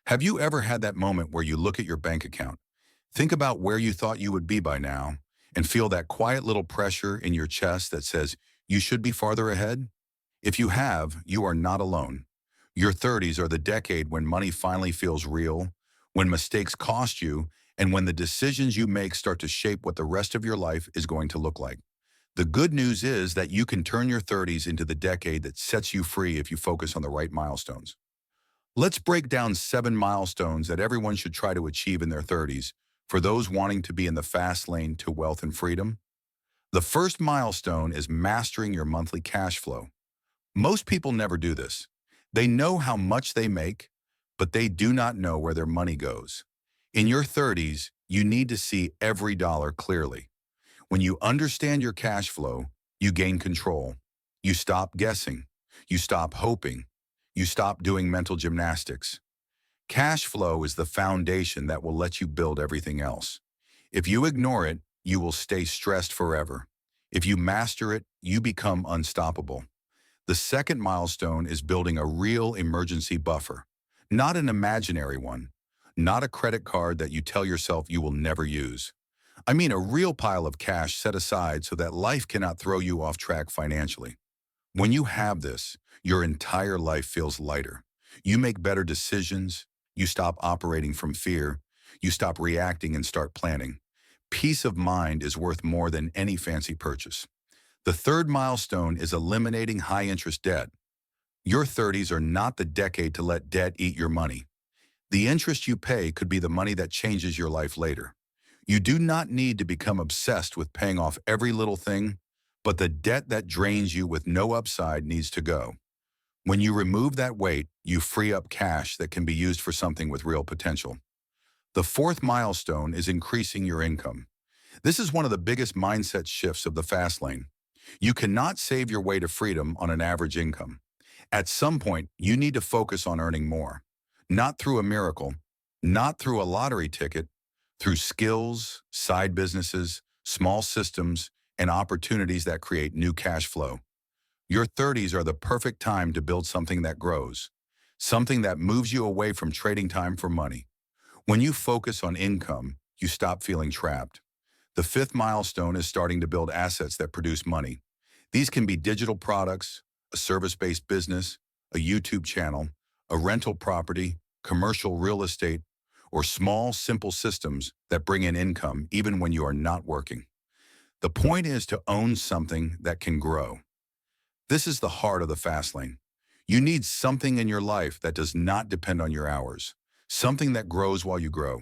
Have you ever had that moment where you look at your bank account, think about where you thought you would be by now, and feel that quiet little pressure in your chest that says you should be farther ahead? If you have, you are not alone. Your 30s are the decade when money finally feels real, when mistakes cost you, and when the decisions you make start to shape what the rest of your life is going to look like. The good news is that you can turn your 30s into the decade that sets you free if you focus on the right milestones. Let's break down 7 milestones that everyone should try to achieve in their 30s for those wanting to be in the fast lane to wealth and freedom. The first milestone is mastering your monthly cash flow. Most people never do this. They know how much they make, but they do not know where their money goes. In your 30s, you need to see every dollar clearly. When you understand your cash flow, you gain control. You stop guessing. You stop hoping. You stop doing mental gymnastics. Cash flow is the foundation that will let you build everything else. If you ignore it, you will stay stressed forever. If you master it, you become unstoppable. The second milestone is building a real emergency buffer, not an imaginary one, not a credit card that you tell yourself you will never use. I mean a real pile of cash set aside so that life cannot throw you off track financially. When you have this, your entire life feels lighter. You make better decisions. You stop operating from fear. You stop reacting and start planning. Peace of mind is worth more than any fancy purchase. The third milestone is eliminating high-interest debt. Your 30s are not the decade to let debt eat your money. The interest you pay could be the money that changes your life later. You do not need to become obsessed with paying off every little thing, but the debt that drains you with no upside needs to go. When you remove that weight, you free up cash that can be used for something with real potential. The fourth milestone is increasing your income. This is one of the biggest mindset shifts of the fast lane. You cannot save your way to freedom on an average income. At some point, you need to focus on earning more. Not through a miracle, not through a lottery ticket, through skills, side businesses, small systems, and opportunities that create new cash flow. Your 30s are the perfect time to build something that grows, something that moves you away from trading time for money. When you focus on income, you stop feeling trapped. The fifth milestone is starting to build assets that produce money. These can be digital products, a service-based business, a YouTube channel, a rental property, commercial real estate, or small, simple systems that bring in income even when you are not working. The point is to own something that can grow. This is the heart of the fast lane. You need something in your life that does not depend on your hours, something that grows while you grow.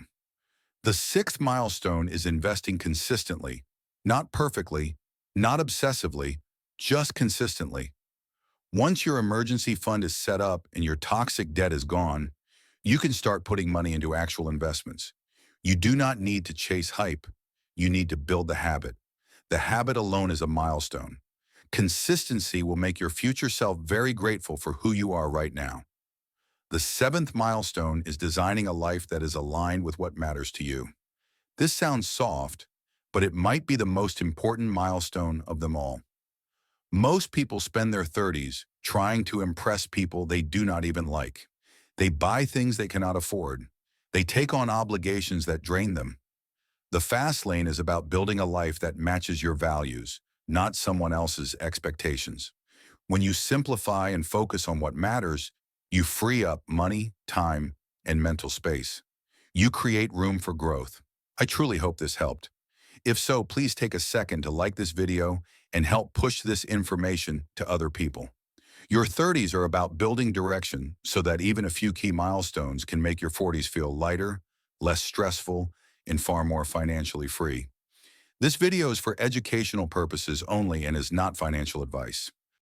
The sixth milestone is investing consistently, not perfectly, not obsessively, just consistently. Once your emergency fund is set up and your toxic debt is gone, you can start putting money into actual investments. You do not need to chase hype. You need to build the habit. The habit alone is a milestone. Consistency will make your future self very grateful for who you are right now. The seventh milestone is designing a life that is aligned with what matters to you. This sounds soft, but it might be the most important milestone of them all. Most people spend their 30s trying to impress people they do not even like. They buy things they cannot afford. They take on obligations that drain them. The fast lane is about building a life that matches your values, not someone else's expectations. When you simplify and focus on what matters, you free up money, time, and mental space. You create room for growth. I truly hope this helped. If so, please take a second to like this video and help push this information to other people. Your 30s are about building direction so that even a few key milestones can make your 40s feel lighter, less stressful, and far more financially free. This video is for educational purposes only and is not financial advice.